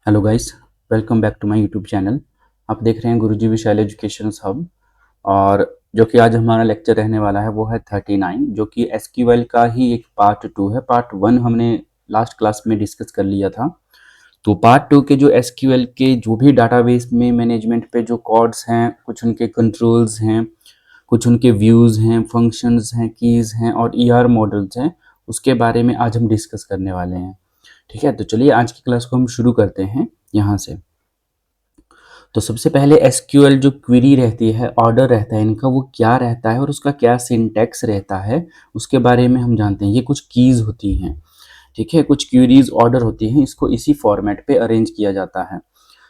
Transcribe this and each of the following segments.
Hello guys, welcome back to my YouTube channel. आप देख रहे हैं गुरुजी विशाल एजुकेशन हब। और जो कि आज हमारा लेक्चर रहने वाला है वो है 39, जो कि एसक्यूएल का ही एक पार्ट 2 है। पार्ट 1 हमने लास्ट क्लास में डिस्कस कर लिया था। तो पार्ट 2 के जो एसक्यूएल के जो भी डाटाबेस में मैनेजमेंट पे जो कॉर्ड्स हैं, कुछ उनके कंट्रोल्स हैं, कुछ उनके व्यूज़ हैं, फंक्शंस हैं, कीज़ हैं और ईआर मॉडल्स हैं, उसके बारे में आज हम डिस्कस करने वाले हैं। ठीक है, तो चलिए आज की क्लास को हम शुरू करते हैं यहाँ से। तो सबसे पहले एसक्यूएल जो क्वेरी रहती है, ऑर्डर रहता है इनका, वो क्या रहता है और उसका क्या सिंटैक्स रहता है, उसके बारे में हम जानते हैं। ये कुछ कीज़ होती हैं, ठीक है, कुछ क्वेरीज ऑर्डर होती हैं, इसको इसी फॉर्मेट पे अरेंज किया जाता है।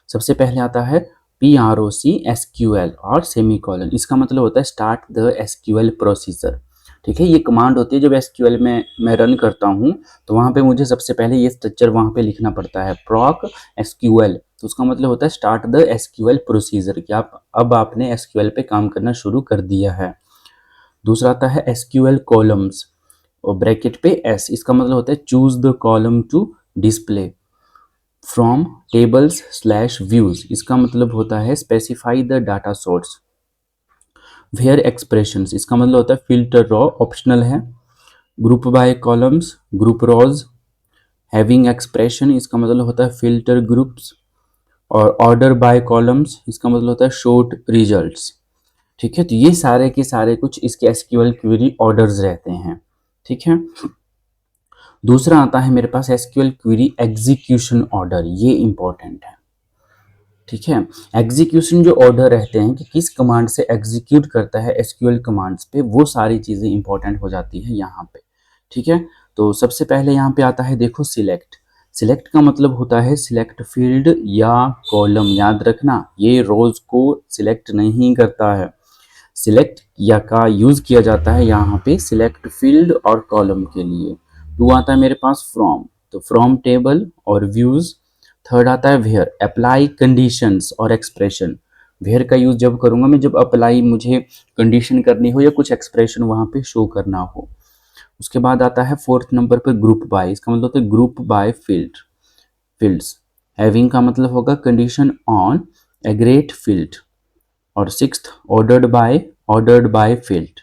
सबसे पहले आता है PROC SQL और सेमीकोलन। इसका मतलब होता है स्टार्ट द SQL प्रोसीजर। ठीक है, ये कमांड होती है जब SQL में मैं रन करता हूँ तो वहाँ पे मुझे सबसे पहले ये स्ट्रक्चर वहाँ पे लिखना पड़ता है, proc SQL। तो उसका मतलब होता है स्टार्ट द SQL प्रोसीजर, कि आप अब आपने SQL पे काम करना शुरू कर दिया है। दूसरा आता है SQL कॉलम्स और ब्रैकेट पे S, इसका मतलब होता है choose the column to display from tables slash views. इसका मतलब होता है specify the data source. Where expressions, इसका मतलब होता है फिल्टर रॉ, ऑप्शनल है। Group by columns, group rows. Having expression, इसका मतलब होता है फिल्टर ग्रुप्स। और ऑर्डर बाय कॉलम्स, इसका मतलब होता है शॉर्ट रिजल्ट्स। ठीक है, तो ये सारे के सारे कुछ इसके एसक्यूएल क्वेरी ऑर्डर्स रहते हैं। ठीक है, दूसरा आता है मेरे पास एसक्यूएल क्वेरी एग्जीक्यूशन ऑर्डर। ये इंपॉर्टेंट है। ठीक है, एग्जीक्यूशन जो ऑर्डर रहते हैं कि किस कमांड से एग्जीक्यूट करता है एसक्यूएल कमांड्स पे, वो सारी चीज़ें इंपॉर्टेंट हो जाती है यहाँ पे। ठीक है, तो सबसे पहले यहाँ पे आता है, देखो, सिलेक्ट। सिलेक्ट का मतलब होता है सिलेक्ट फील्ड या कॉलम। याद रखना, ये रोज को सिलेक्ट नहीं करता है। सिलेक्ट या का यूज किया जाता है यहाँ पे सिलेक्ट फील्ड और कॉलम के लिए। टू आता है मेरे पास फ्रॉम, तो फ्रॉम टेबल और व्यूज। थर्ड आता है वेयर, अप्लाई कंडीशंस और एक्सप्रेशन। वेयर का यूज जब करूंगा मैं, जब अप्लाई मुझे कंडीशन करनी हो या कुछ एक्सप्रेशन वहां पे शो करना हो। उसके बाद आता है फोर्थ नंबर पे ग्रुप बाय। इसका मतलब होता है ग्रुप बाय फील्ड्स। हैविंग का मतलब होगा कंडीशन ऑन एग्रेट फील्ड। और सिक्स्थ ऑर्डर्ड बाय फील्ड।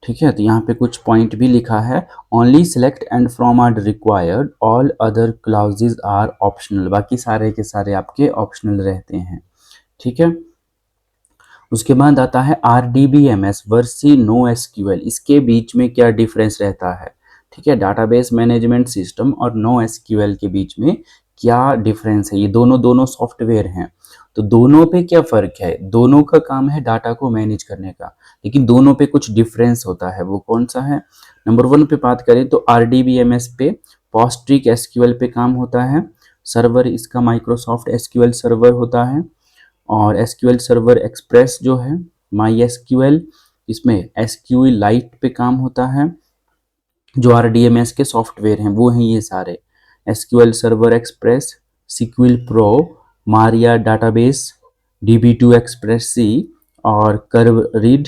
ठीक है, तो यहाँ पे कुछ पॉइंट भी लिखा है। Only select and from are required, all other clauses are optional. बाकी सारे के सारे आपके ऑप्शनल रहते हैं। ठीक है, उसके बाद आता है RDBMS वर्सी नो एसक्यूएल। इसके बीच में क्या डिफरेंस रहता है? ठीक है, डाटाबेस मैनेजमेंट सिस्टम और नो एसक्यूएल के बीच में क्या डिफरेंस है? ये दोनों दोनों सॉफ्टवेयर हैं, तो दोनों पे क्या फ़र्क है? दोनों का काम है डाटा को मैनेज करने का, लेकिन दोनों पे कुछ डिफरेंस होता है। वो कौन सा है? नंबर 1 पे बात करें तो RDBMS पे पोस्ट्रिक एसक्यूएल पे काम होता है। सर्वर इसका माइक्रोसॉफ्ट एसक्यूएल सर्वर होता है। और एसक्यूएल सर्वर एक्सप्रेस जो है माई एसक्यूएल, इसमें एसक्यूएल लाइट पे काम होता है। जो RDMS के सॉफ्टवेयर हैं वो हैं ये सारे, SQL server express, sequel pro, Maria database, DB2 express C और कर्व रीड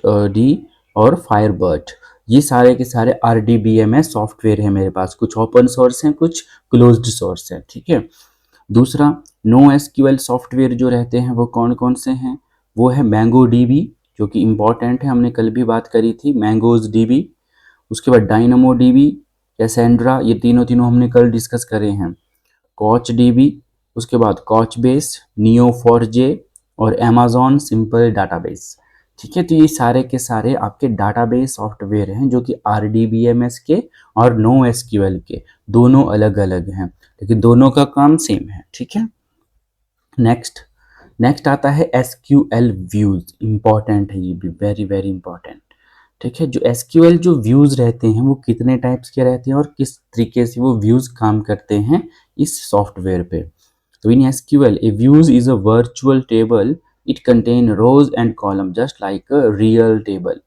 डी और फायरबर्ट। ये सारे के सारे RDBMS सॉफ्टवेयर हैं मेरे पास। कुछ ओपन सोर्स हैं, कुछ क्लोज्ड सोर्स हैं। ठीक है, दूसरा नो एसक्यूएल सॉफ्टवेयर जो रहते हैं वो कौन कौन से हैं? वो है मैंगो डीबी, जो कि इम्पॉर्टेंट है, हमने कल भी बात करी थी, मैंगोज डीबी। उसके बाद डायनामो डीबी, कैसेंड्रा, ये तीनों तीनों हमने कल डिस्कस करे हैं। कॉच डीबी, उसके बाद कॉच बेस, नियो फॉर जे और अमेजॉन सिंपल डाटाबेस। ठीक है, तो ये सारे के सारे आपके डाटाबेस सॉफ्टवेयर हैं जो कि RDBMS के और नो एसक्यूएल के दोनों अलग अलग हैं, लेकिन दोनों का काम सेम है। ठीक है, नेक्स्ट आता है SQL व्यूज। इंपॉर्टेंट है, ये भी वेरी वेरी इंपॉर्टेंट। ठीक है, जो SQL जो व्यूज रहते हैं वो कितने टाइप्स के रहते हैं और किस तरीके से वो व्यूज काम करते हैं इस सॉफ्टवेयर पे। तो in SQL a views is a virtual table, it contain rows and column just like a real table.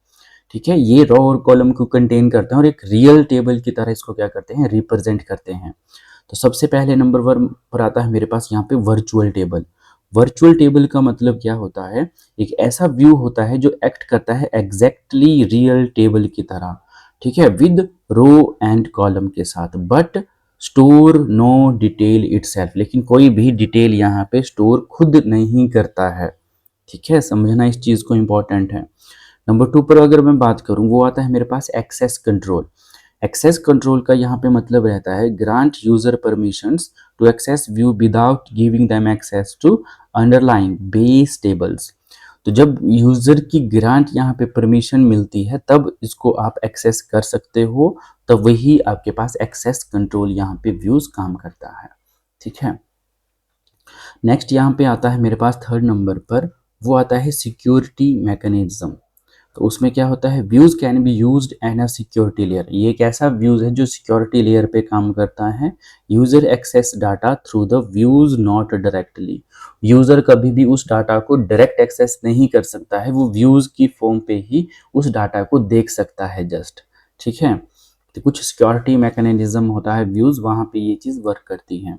ठीक है, ये रो और कॉलम को कंटेन करते हैं और एक रियल टेबल की तरह इसको क्या करते हैं, रिप्रेजेंट करते हैं। तो सबसे पहले नंबर 1 पर आता है मेरे पास यहाँ पे वर्चुअल टेबल। वर्चुअल टेबल का मतलब क्या होता है? एक ऐसा व्यू होता है जो एक्ट करता है एग्जैक्टली रियल टेबल की तरह। ठीक है, विद रो एंड कॉलम के साथ, but store no detail itself, लेकिन कोई भी डिटेल यहाँ पे स्टोर खुद नहीं करता है। ठीक है, समझना इस चीज़ को इम्पोर्टेंट है। नंबर 2 पर अगर मैं बात करूँ, वो आता है मेरे पास एक्सेस कंट्रोल। एक्सेस कंट्रोल का यहाँ पे मतलब रहता है grant user permissions to access view without giving them access to underlying base tables. तो जब यूजर की ग्रांट यहाँ पे परमिशन मिलती है तब इसको आप एक्सेस कर सकते हो, तब वही आपके पास एक्सेस कंट्रोल यहाँ पे व्यूज काम करता है। ठीक है, नेक्स्ट यहाँ पे आता है मेरे पास थर्ड नंबर पर, वो आता है सिक्योरिटी मैकेनिज्म। तो उसमें क्या होता है, views can be used N a security layer. ये एक ऐसा व्यूज है जो सिक्योरिटी लेयर पे काम करता है। User access data through the views not directly. User कभी भी उस डाटा को डायरेक्ट एक्सेस नहीं कर सकता है, वो व्यूज की फॉर्म पे ही उस डाटा को देख सकता है जस्ट। ठीक है, तो कुछ सिक्योरिटी मैकेनिज्म होता है व्यूज, वहां पे ये चीज वर्क करती है।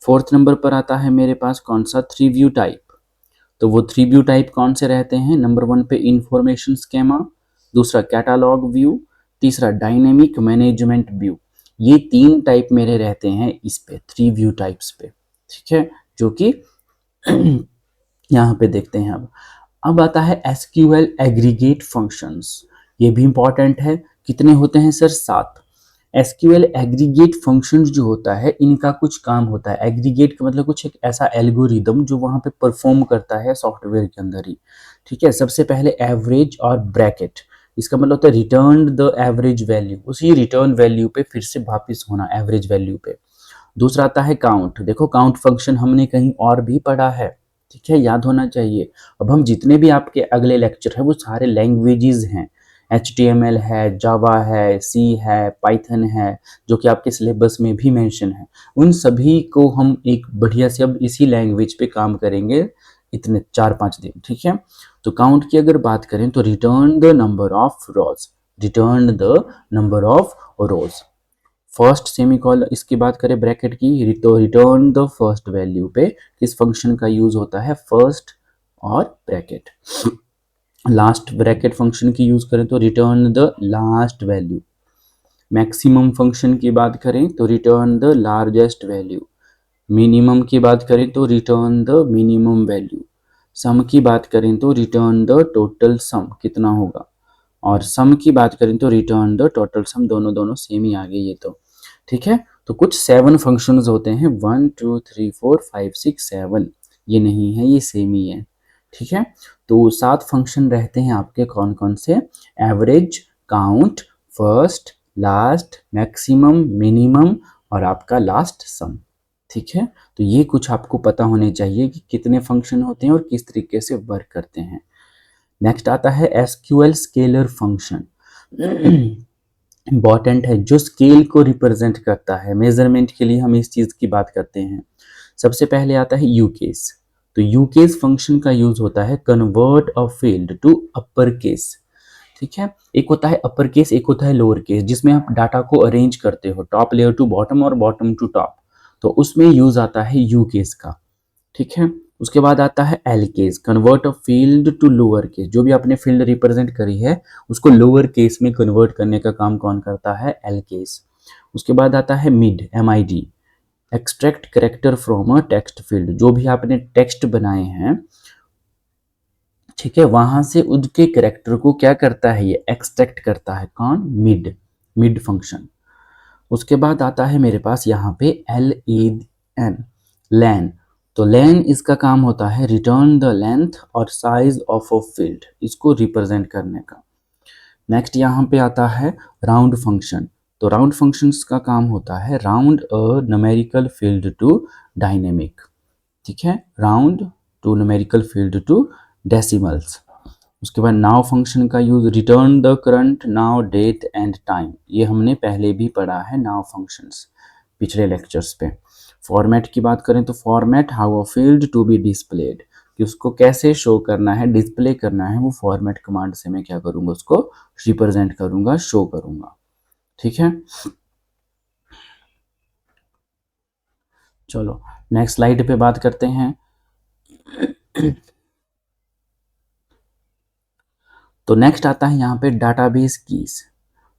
फोर्थ नंबर पर आता है मेरे पास कौन सा, थ्री व्यू टाइप। तो वो थ्री व्यू टाइप कौन से रहते हैं, नंबर 1 पे इंफॉर्मेशन स्कीमा, दूसरा कैटालॉग व्यू, तीसरा डायनेमिक मैनेजमेंट व्यू। ये 3 टाइप मेरे रहते हैं इस पे, थ्री व्यू टाइप्स पे। ठीक है, जो कि यहाँ पे देखते हैं। अब आता है एसक्यूएल एग्रीगेट फंक्शंस। ये भी इंपॉर्टेंट है। कितने होते हैं सर, 7। एसक्यूएल एग्रीगेट फंक्शंस जो होता है, इनका कुछ काम होता है। एग्रीगेट का मतलब कुछ एक ऐसा एल्गोरिदम जो वहां पे परफॉर्म करता है सॉफ्टवेयर के अंदर ही। ठीक है, सबसे पहले एवरेज और ब्रैकेट, इसका मतलब होता है रिटर्न द एवरेज वैल्यू, उसी रिटर्न वैल्यू पे फिर से वापिस होना एवरेज वैल्यू पे। दूसरा आता है काउंट। देखो काउंट फंक्शन हमने कहीं और भी पढ़ा है, ठीक है, याद होना चाहिए। अब हम जितने भी आपके अगले लेक्चर है वो सारे लैंग्वेजेस हैं। HTML है, जावा है, सी है, पाइथन है, जो कि आपके सिलेबस में भी मेंशन है। उन सभी को हम एक बढ़िया से अब इसी लैंग्वेज पे काम करेंगे इतने 4-5 दिन। ठीक है, तो काउंट की अगर बात करें तो return the number of rose, return the number of rose. First semicolon, इसकी बात करें ब्रैकेट की, तो रिटर्न द फर्स्ट वैल्यू पे किस फंक्शन का यूज होता है, फर्स्ट और ब्रैकेट। लास्ट ब्रैकेट फंक्शन की यूज करें तो return the last value. Maximum function की बात करें तो return the largest value. Minimum की बात करें तो रिटर्न द मिनिमम वैल्यू। सम की बात करें तो रिटर्न द टोटल सम कितना होगा, और सम की बात करें तो रिटर्न द टोटल सम। दोनों दोनों सेम ही आ गए ये तो। ठीक है, तो कुछ 7 फंक्शंस होते हैं, 1 2 3 4 5 6 7, ये नहीं है, ये सेम ही है। ठीक है, तो 7 फंक्शन रहते हैं आपके, कौन कौन से, average, count, first, last, maximum, minimum और आपका लास्ट सम। ठीक है, तो ये कुछ आपको पता होने चाहिए कि कितने फंक्शन होते हैं और किस तरीके से वर्क करते हैं। नेक्स्ट आता है एसक्यूएल स्केलर फंक्शन। इंपॉर्टेंट है, जो स्केल को रिप्रेजेंट करता है, मेजरमेंट के लिए हम इस चीज की बात करते हैं। सबसे पहले आता है यूकेस। तो यूकेस फंक्शन का यूज होता है convert a field to upper case. ठीक है, एक होता है अपर केस, एक होता है लोअर केस, जिसमें आप डाटा को अरेंज करते हो टॉप लेयर टू बॉटम और बॉटम टू टॉप, तो उसमें यूज आता है यू केस का। ठीक है, उसके बाद आता है L case, convert a field to lower case. जो भी आपने फील्ड रिप्रेजेंट करी है उसको लोअर केस में कन्वर्ट करने का काम कौन करता है, एल केस। उसके बाद आता है mid, MID, extract character from a text field. जो भी आपने टेक्स्ट बनाए हैं, ठीक है, वहां से उनके कैरेक्टर को क्या करता है, ये एक्सट्रैक्ट करता है, कौन, मिड, मिड फंक्शन। उसके बाद आता है मेरे पास यहाँ पे LEN, लैन। तो लैन इसका काम होता है रिटर्न द लेंथ और साइज ऑफ अ फील्ड, इसको रिप्रेजेंट करने का। नेक्स्ट यहाँ पे आता है राउंड फंक्शन। तो राउंड फंक्शंस का काम होता है round a numerical field to dynamic. ठीक है, round to numerical field to decimals. उसके बाद नाउ फंक्शन का use, return the current, now, date and time. ये हमने पहले भी पढ़ा है नाउ फंक्शंस पिछले लेक्चर्स पे। फॉर्मेट की बात करें तो format how a field to be displayed, कि उसको कैसे शो करना है, डिस्प्ले करना है, वो फॉर्मेट कमांड से मैं क्या करूंगा, उसको रिप्रेजेंट करूंगा, शो करूंगा। ठीक है, चलो नेक्स्ट स्लाइड पे बात करते हैं। तो नेक्स्ट आता है यहाँ पे डाटाबेस कीज।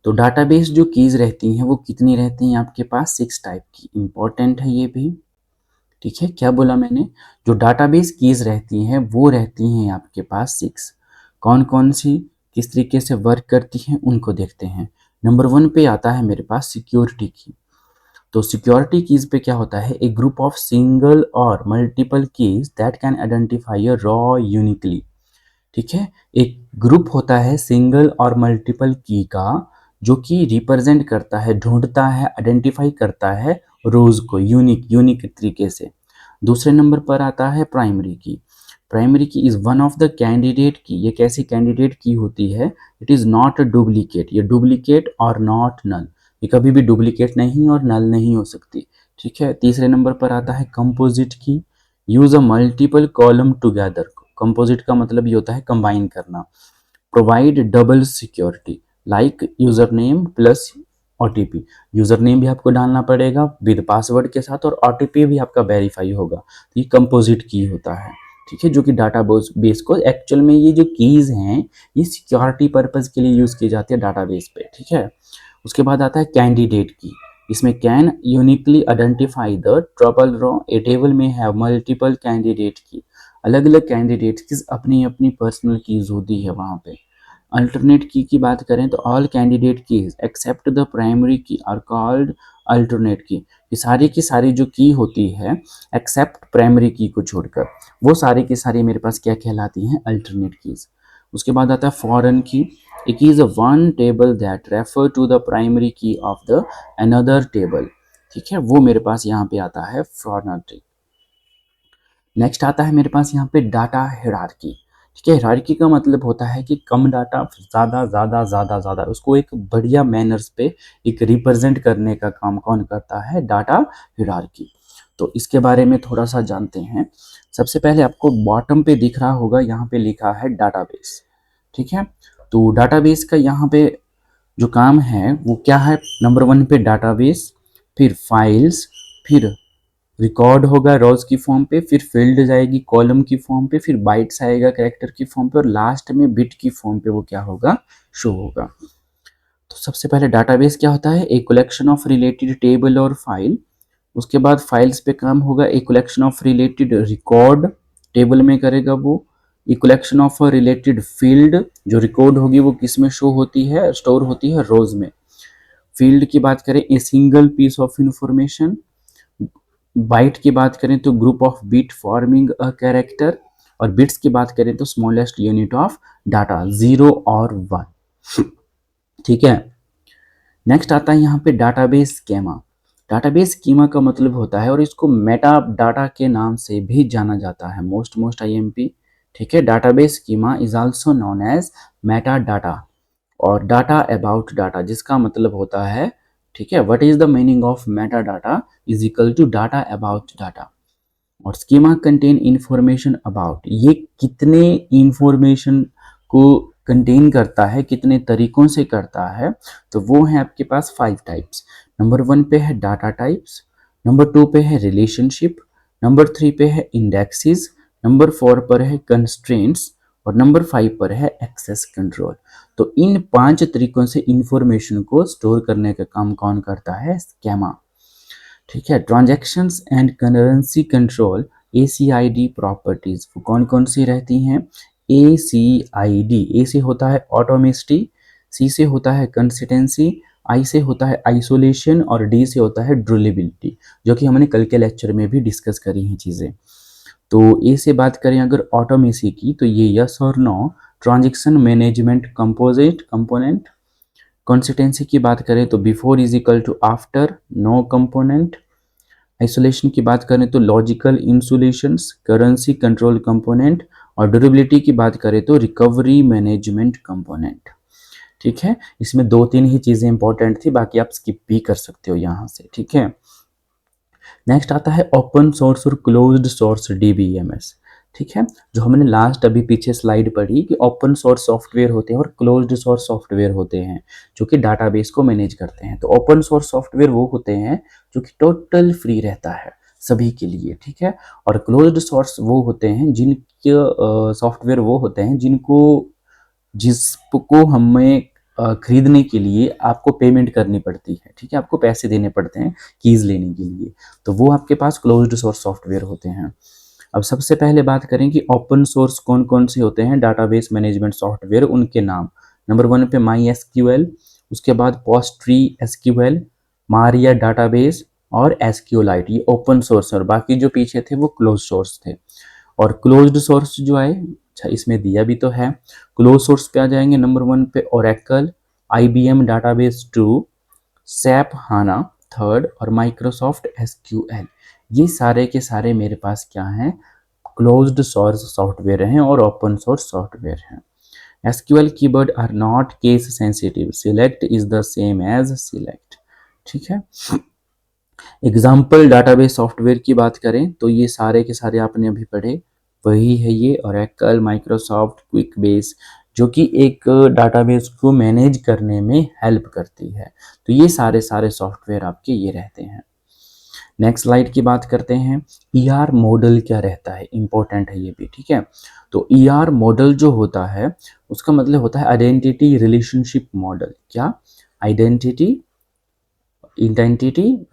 तो डाटाबेस जो कीज रहती हैं वो कितनी रहती हैं आपके पास? 6 टाइप की। इंपॉर्टेंट है ये भी, ठीक है। क्या बोला मैंने? जो डाटाबेस कीज रहती हैं वो रहती हैं आपके पास 6। कौन कौन सी, किस तरीके से वर्क करती हैं, उनको देखते हैं। नंबर 1 पे आता है मेरे पास सिक्योरिटी की। तो सिक्योरिटी कीज पे क्या होता है? ए ग्रुप ऑफ सिंगल और multiple keys that can identify a raw uniquely. ठीक है, एक ग्रुप होता है सिंगल और मल्टीपल की का, जो कि रिप्रेजेंट करता है, ढूंढता है, आइडेंटिफाई करता है रोज को यूनिक यूनिक तरीके से। दूसरे नंबर पर आता है प्राइमरी की। प्राइमरी की is one of the candidate की। ये कैसी कैंडिडेट की होती है? It is not a duplicate. ये डुप्लीकेट और नॉट नल, ये कभी भी डुप्लीकेट नहीं और नल नहीं हो सकती। ठीक है। तीसरे नंबर पर आता है composite key. Use a multiple column together. Composite का मतलब ये होता है कंबाइन करना। Provide double security like user name plus OTP. User name भी आपको डालना पड़ेगा विद पासवर्ड के साथ, और ओटीपी भी आपका वेरीफाई होगा। तो ये कंपोजिट की होता है, ठीक है, जो कि डाटा बेस को एक्चुअल में ये जो कीज हैं ये सिक्योरिटी पर्पज के लिए यूज की जाती है डाटाबेस पे, ठीक है। उसके बाद आता है कैंडिडेट की। इसमें can uniquely identify the trouble raw. A table में है मल्टीपल कैंडिडेट की, अलग अलग कैंडिडेट की अपनी अपनी पर्सनल कीज होती है वहाँ पे। अल्टरनेट की बात करें तो all candidate keys except the primary key are called alternate key सारी जो की होती है एक्सेप्ट प्राइमरी की को छोड़कर, वो सारी की सारी मेरे पास क्या कहलाती हैं? Alternate keys. उसके बाद आता है फॉरेन की। एक is one table that refer to the primary key of the another table, ठीक है, वो मेरे पास यहाँ पे आता है फॉरेन की। नेक्स्ट आता है मेरे पास यहाँ पे डाटा हायरार्की। ठीक है, हायरार्की का मतलब होता है कि कम डाटा ज़्यादा ज़्यादा ज़्यादा ज़्यादा, उसको एक बढ़िया मैनर्स पे एक रिप्रेजेंट करने का काम कौन करता है? Data hierarchy. तो इसके बारे में थोड़ा सा जानते हैं। सबसे पहले आपको बॉटम पे दिख रहा होगा, यहाँ पे लिखा है डाटाबेस, ठीक है। तो डाटाबेस का यहाँ पे जो काम है वो क्या है? नंबर 1 पे डाटाबेस, फिर फाइल्स, फिर रिकॉर्ड होगा रोज की फॉर्म पे, फिर फील्ड जाएगी कॉलम की फॉर्म पे, फिर बाइट्स आएगा कैरेक्टर की फॉर्म पे, और लास्ट में बिट की फॉर्म पे वो क्या होगा? शो होगा। तो सबसे पहले डाटाबेस क्या होता है? एक कलेक्शन ऑफ रिलेटेड टेबल और फाइल। उसके बाद फाइल्स पे काम होगा एक collection of related record, table में करेगा वो। एक कलेक्शन ऑफ रिलेटेड फील्ड, जो रिकॉर्ड होगी वो किस में शो होती है? स्टोर होती है रोज में। फील्ड की बात करें a single piece of information. Byte की बात करें तो group of bit forming a character, और बिट्स की बात करें तो स्मॉलेस्ट यूनिट ऑफ डाटा, 0 और 1, ठीक है। नेक्स्ट आता है यहाँ पे डाटाबेस स्कीमा। डाटाबेस स्कीमा का मतलब होता है, और इसको मेटा डाटा के नाम से भी जाना जाता है, मोस्ट आईएमपी, ठीक है। Database schema is also known as meta data और डाटा अबाउट डाटा, जिसका मतलब होता है, ठीक है, what is the meaning of meta data is equal to data about data. और स्कीमा कंटेन इंफॉर्मेशन अबाउट, ये कितने इंफॉर्मेशन को कंटेन करता है, कितने तरीकों से करता है, तो वो है आपके पास 5 टाइप्स। नंबर 1 पे है डाटा टाइप्स, नंबर 2 पे है रिलेशनशिप, नंबर 3 पे है इंडेक्सेस, नंबर 4 पर है कंस्ट्रेंट्स, और नंबर 5 पर है एक्सेस कंट्रोल। तो इन 5 तरीकों से इंफॉर्मेशन को स्टोर करने का काम कौन करता है? स्कीमा, ठीक है। Transactions and currency control, ACID properties वो कौन कौन सी रहती हैं? ACID, ए से होता है ऑटोमेसिटी, C से होता है कंसिस्टेंसी, I से होता है आइसोलेशन, और D से होता है ड्यूरेबिलिटी, जो कि हमने कल के लेक्चर में भी डिस्कस करी हैं चीज़ें। तो ए से बात करें अगर ऑटोमेसी की, तो ये यस और no, transaction management composite component. Consistency की बात करें तो before is equal to after, no component. Isolation की बात करें तो logical insulations, currency control component, और ड्यूरेबिलिटी की बात करें तो रिकवरी मैनेजमेंट कंपोनेंट, ठीक है। इसमें 2-3 ही चीज़ें इंपॉर्टेंट थी, बाकी आप स्किप भी कर सकते हो यहाँ से, ठीक है। नेक्स्ट आता है ओपन सोर्स और क्लोज्ड सोर्स DBMS, ठीक है। जो हमने लास्ट अभी पीछे स्लाइड पढ़ी कि ओपन सोर्स सॉफ्टवेयर होते हैं और क्लोज्ड सोर्स सॉफ्टवेयर होते हैं जो कि डाटाबेस को मैनेज करते हैं। तो ओपन सोर्स सॉफ्टवेयर वो होते हैं जो कि टोटल फ्री रहता है सभी के लिए, ठीक है। और क्लोज्ड सोर्स वो होते हैं जिनके सॉफ्टवेयर वो होते हैं जिसको हमें खरीदने के लिए आपको पेमेंट करनी पड़ती है, ठीक है, आपको पैसे देने पड़ते हैं कीज़ लेने के लिए, तो वो आपके पास क्लोज्ड सोर्स सॉफ्टवेयर होते हैं। अब सबसे पहले बात करें कि ओपन सोर्स कौन कौन से होते हैं डाटाबेस मैनेजमेंट सॉफ्टवेयर, उनके नाम। नंबर 1 पे माई एसक्यूएल, उसके बाद पोस्ट्री एसक्यूएल, मारिया डाटाबेस और एसक्यूलाइट, ये ओपन सोर्स, और बाकी जो पीछे थे वो क्लोज सोर्स थे। और क्लोज्ड सोर्स जो आए, अच्छा इसमें दिया भी तो है, क्लोज सोर्स पे आ जाएंगे नंबर 1 पे ओरेकल, IBM डाटाबेस 2, सैप हाना थर्ड, और माइक्रोसॉफ्ट एसक्यूएल। ये सारे के सारे मेरे पास क्या हैं, क्लोज्ड सोर्स सॉफ्टवेयर हैं और ओपन सोर्स सॉफ्टवेयर हैं। SQL keyword are not case sensitive, select is the same as select, ठीक है। एग्जाम्पल डाटाबेस सॉफ्टवेयर की बात करें तो ये सारे के सारे आपने अभी पढ़े, वही है ये ओरेकल, माइक्रोसॉफ्ट, क्विकबेस, जो कि एक डाटाबेस को मैनेज करने में हेल्प करती है। तो ये सारे सारे सॉफ्टवेयर आपके ये रहते हैं। नेक्स्ट स्लाइड की बात करते हैं, ER मॉडल क्या रहता है, इंपॉर्टेंट है ये भी, ठीक है। तो ER मॉडल जो होता है उसका मतलब होता है आइडेंटिटी रिलेशनशिप मॉडल। क्या? Identity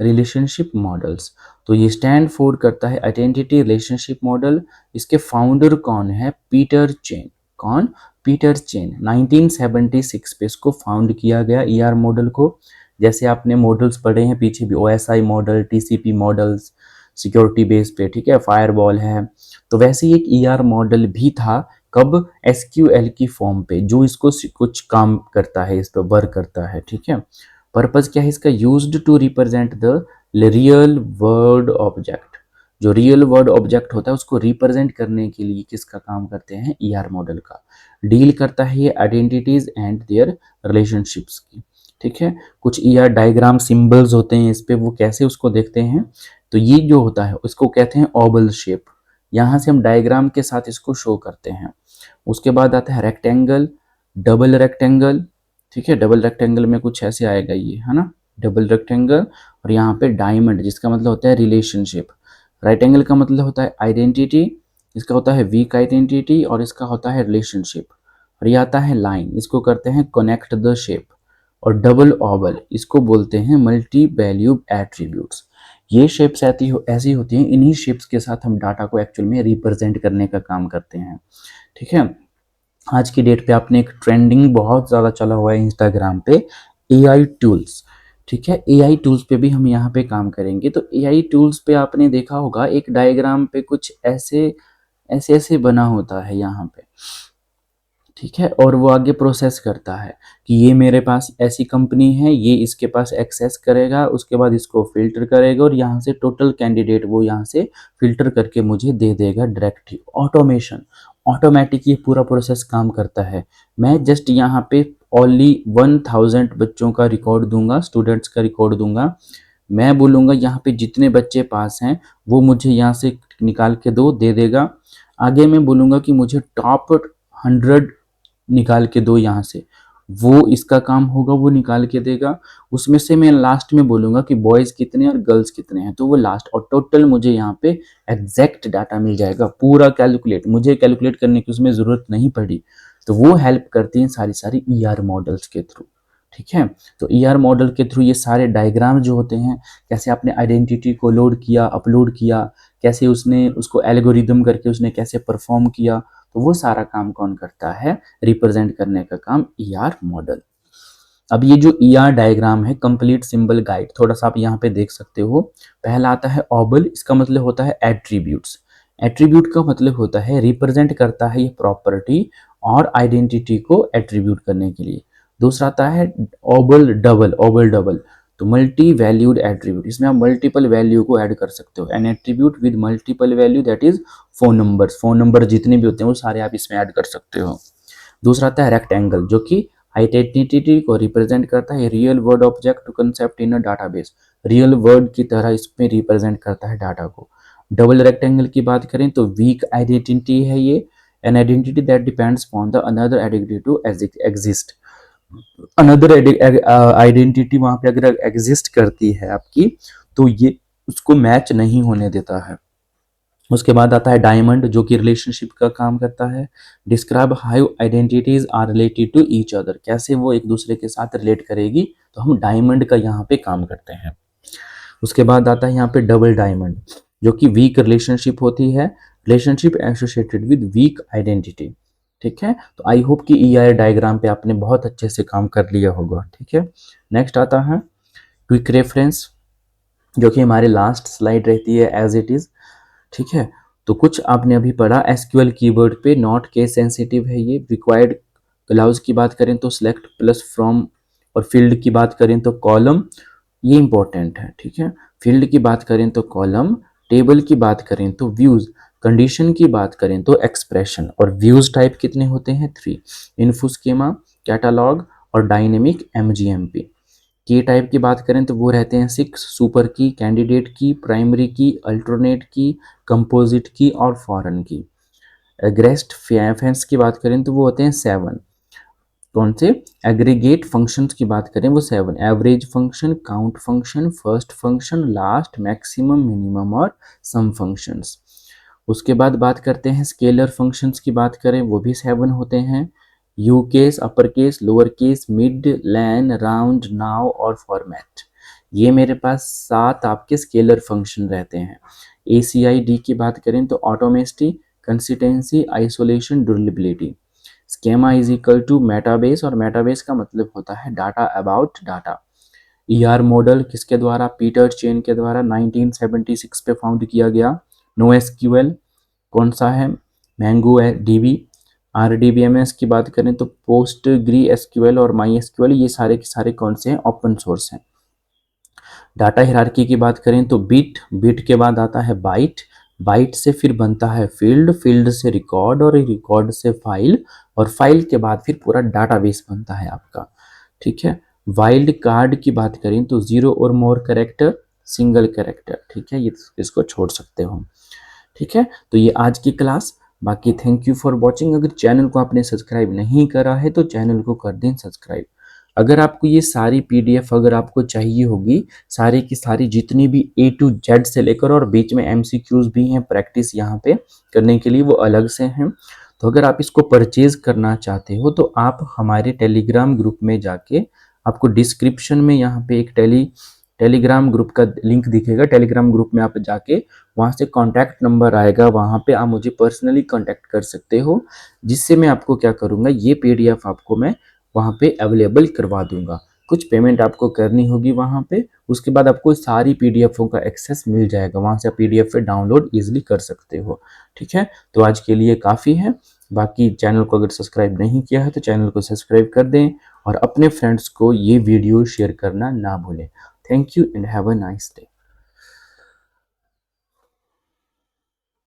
relationship models. तो ये स्टैंड फॉर करता है आइडेंटिटी रिलेशनशिप मॉडल। इसके फाउंडर कौन है? Peter Chen. कौन? Peter Chen. 1976 पे इसको फाउंड किया गया ER मॉडल को। जैसे आपने मॉडल्स पढ़े हैं पीछे भी, OSI model, TCP models, security base पे, ठीक है, फायरवॉल है, तो वैसे ही एक ER मॉडल भी था। कब? SQL की फॉर्म पे, जो इसको कुछ काम करता है, इस पर वर्क करता है, ठीक है। पर्पज क्या है इसका? Used to represent the real world object. जो रियल वर्ल्ड ऑब्जेक्ट होता है उसको रिप्रेजेंट करने के लिए किसका काम करते हैं? ER मॉडल का। डील करता है ये आइडेंटिटीज एंड देयर रिलेशनशिप्स की, ठीक है। कुछ ER डायग्राम सिंबल्स होते हैं इस पे, वो कैसे उसको देखते हैं, तो ये जो होता है उसको कहते हैं ओवल शेप। यहाँ से हम डायग्राम के साथ इसको शो करते हैं। उसके बाद आता है रेक्टेंगल, डबल रेक्टेंगल, ठीक है। डबल रेक्टेंगल में कुछ ऐसे आएगा ये, है ना, डबल रेक्टेंगल। और यहाँ पे डायमंड, जिसका मतलब होता है रिलेशनशिप। राइट एंगल का मतलब होता है आइडेंटिटी, इसका होता है वीक आइडेंटिटी, और इसका होता है रिलेशनशिप। और ये आता है लाइन, इसको करते हैं कनेक्ट द शेप। और डबल ओवल, इसको बोलते हैं मल्टी वैल्यू एट्रीब्यूट्स। ये शेप्स ऐसी होती हैं, इन्हीं शेप्स के साथ हम डाटा को एक्चुअल में रिप्रेजेंट करने का काम करते हैं, ठीक है। आज की डेट पे आपने एक ट्रेंडिंग बहुत ज़्यादा चला हुआ है इंस्टाग्राम पे, AI टूल्स, ठीक है। AI टूल्स पे भी हम यहाँ पे काम करेंगे। तो AI टूल्स पे आपने देखा होगा एक डायग्राम पे कुछ ऐसे ऐसे ऐसे बना होता है यहाँ पे, ठीक है। और वो आगे प्रोसेस करता है कि ये मेरे पास ऐसी कंपनी है, ये इसके पास एक्सेस करेगा, उसके बाद इसको फिल्टर करेगा, और यहाँ से टोटल कैंडिडेट वो यहाँ से फिल्टर करके मुझे दे देगा डायरेक्टली। ऑटोमेशन, ऑटोमेटिक ये पूरा प्रोसेस काम करता है। मैं जस्ट यहाँ पे ओनली 1000 बच्चों का रिकॉर्ड दूंगा, स्टूडेंट्स का रिकॉर्ड दूंगा। मैं बोलूँगा यहाँ पे जितने बच्चे पास हैं वो मुझे यहाँ से निकाल के दे देगा। आगे मैं बोलूँगा कि मुझे टॉप 100 निकाल के दो यहाँ से, वो इसका काम होगा, वो निकाल के देगा। उसमें से मैं लास्ट में बोलूँगा कि बॉयज़ कितने और गर्ल्स कितने हैं, तो वो लास्ट, और टोटल मुझे यहाँ पे एग्जैक्ट डाटा मिल जाएगा, पूरा कैलकुलेट, मुझे कैलकुलेट करने की उसमें ज़रूरत नहीं पड़ी। तो वो हेल्प करती हैं सारी सारी ER मॉडल्स के थ्रू, ठीक है। तो ER मॉडल के थ्रू ये सारे डायग्राम जो होते हैं, कैसे आपने आइडेंटिटी को लोड किया, अपलोड किया, कैसे उसने उसको एल्गोरिदम करके उसने कैसे परफॉर्म किया, तो वो सारा काम कौन करता है? रिप्रेजेंट करने का काम ER मॉडल। अब ये जो ER डायग्राम है, कंप्लीट सिंबल गाइड, थोड़ा सा आप यहाँ पे देख सकते हो। पहला आता है ओबल, इसका मतलब होता है एट्रीब्यूट्स। एट्रीब्यूट का मतलब होता है रिप्रेजेंट करता है ये प्रॉपर्टी और आइडेंटिटी को एट्रीब्यूट करने के लिए। दूसरा आता है ओबल डबल, ओबल डबल, तो मल्टी वैल्यूड एट्रीब्यूट, इसमें आप मल्टीपल वैल्यू को ऐड कर सकते हो। N attribute with multiple value, that is phone numbers, phone number जितने भी होते हैं वो सारे आप इसमें ऐड कर सकते हो। दूसरा आता है रेक्टेंगल, जो कि आइडेंटिटी को रिप्रेजेंट करता है, real word object to concept in a database, real word की तरह इसमें रिप्रेजेंट करता है डाटा को। डबल रेक्टेंगल की बात करें तो वीक आइडेंटिटी है ये, an identity that depends on the another identity to exist. Another identity वहां पे अगर एग्जिस्ट करती है आपकी, तो ये उसको मैच नहीं होने देता है। उसके बाद आता है डायमंड, जो कि रिलेशनशिप का काम करता है। Describe how identities are related to each other, कैसे वो एक दूसरे के साथ रिलेट करेगी, तो हम डायमंड का यहाँ पे काम करते हैं। उसके बाद आता है यहाँ पे डबल डायमंड, जो कि वीक रिलेशनशिप होती है, relationship associated with weak identity. ठीक है, तो आई होप कि EIR डायग्राम पे आपने बहुत अच्छे से काम कर लिया होगा। ठीक है, नेक्स्ट आता है क्विक रेफरेंस, जो कि हमारे लास्ट स्लाइड रहती है एज इट इज। ठीक है, तो कुछ आपने अभी पढ़ा एसक्यूएल कीवर्ड पे, नॉट केस सेंसिटिव है ये। रिक्वायर्ड क्लाउज की बात करें तो सिलेक्ट प्लस फ्रॉम, और फील्ड की बात करें तो कॉलम, ये इंपॉर्टेंट है। ठीक है, फील्ड की बात करें तो कॉलम, टेबल की बात करें तो व्यूज, कंडीशन की बात करें तो एक्सप्रेशन। और व्यूज टाइप कितने होते हैं? 3, इन्फो स्कीमा, कैटालॉग और डायनेमिक MGMP। की टाइप की बात करें तो वो रहते हैं 6, सुपर की, कैंडिडेट की, प्राइमरी की, अल्टरनेट की, कंपोजिट की और फॉरेन की। एग्रेस्ट फैंस की बात करें तो वो होते हैं 7। कौन से? एग्रीगेट फंक्शंस की बात करें वो 7, average function, count function, first function, last, maximum, minimum और सम फंक्शंस। उसके बाद बात करते हैं स्केलर फंक्शंस की बात करें, वो भी 7 होते हैं, U case, upper case, lower case, mid, len, round, now और फॉर्मेट। ये मेरे पास 7 आपके स्केलर फंक्शन रहते हैं। ACID की बात करें तो atomicity, consistency, isolation, durability. Schema is equal to metabase, और मेटाबेस का मतलब होता है data about data. ER model किसके द्वारा? पीटर चेन के द्वारा 1976 पे फाउंड किया गया। NoSQL कौन सा है? Mango DB। RDBMS की बात करें तो पोस्टग्री SQL और MySQL, ये सारे के सारे कौन से हैं? ओपन सोर्स हैं। डाटा हिरार्की की बात करें तो बिट के बाद आता है बाइट, बाइट से फिर बनता है फील्ड, फील्ड से रिकॉर्ड और रिकॉर्ड से फाइल, और फाइल के बाद फिर पूरा डाटाबेस बनता है आपका। ठीक है, वाइल्ड कार्ड की बात करें तो 0 और मोर कैरेक्टर, सिंगल कैरेक्टर। ठीक है, ये इसको छोड़ सकते हो। ठीक है, तो ये आज की क्लास। बाकी थैंक यू फॉर वॉचिंग। अगर चैनल को आपने सब्सक्राइब नहीं करा है तो चैनल को कर दें सब्सक्राइब। अगर आपको ये सारी PDF अगर आपको चाहिए होगी, सारी की सारी जितनी भी A to Z से लेकर, और बीच में MCQs भी हैं प्रैक्टिस यहाँ पे करने के लिए, वो अलग से हैं। तो अगर आप इसको परचेज करना चाहते हो तो आप हमारे टेलीग्राम ग्रुप में जाके, आपको डिस्क्रिप्शन में यहाँ पे एक टेलीग्राम ग्रुप का लिंक दिखेगा, टेलीग्राम ग्रुप में आप जाके वहाँ से कॉन्टैक्ट नंबर आएगा, वहाँ पे आप मुझे पर्सनली कॉन्टैक्ट कर सकते हो, जिससे मैं आपको क्या करूँगा, ये PDF आपको मैं वहाँ पे अवेलेबल करवा दूंगा। कुछ पेमेंट आपको करनी होगी वहाँ पे, उसके बाद आपको सारी PDFों का एक्सेस मिल जाएगा, वहाँ से आप PDF पे डाउनलोड ईजिली कर सकते हो। ठीक है, तो आज के लिए काफ़ी है। बाकी चैनल को अगर सब्सक्राइब नहीं किया है तो चैनल को सब्सक्राइब कर दें, और अपने फ्रेंड्स को ये वीडियो शेयर करना ना भूलें। Thank you and have a nice day.